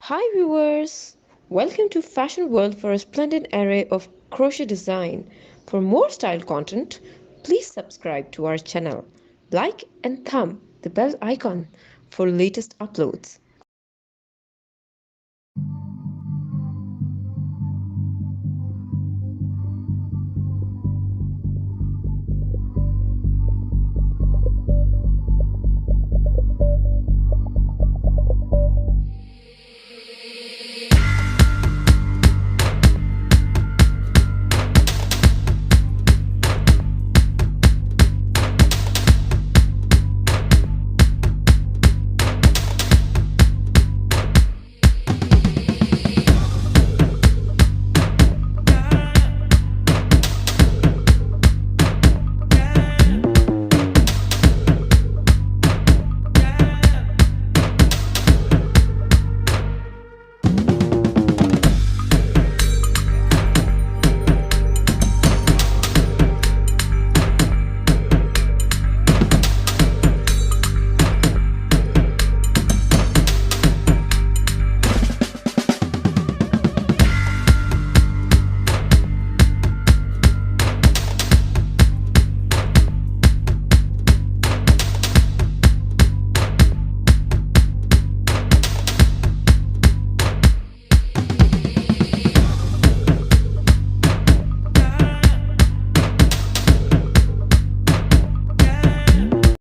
Hi viewers! Welcome to Fashion World for a splendid array of crochet design. For more style content, please subscribe to our channel. Like and thumb the bell icon for latest uploads.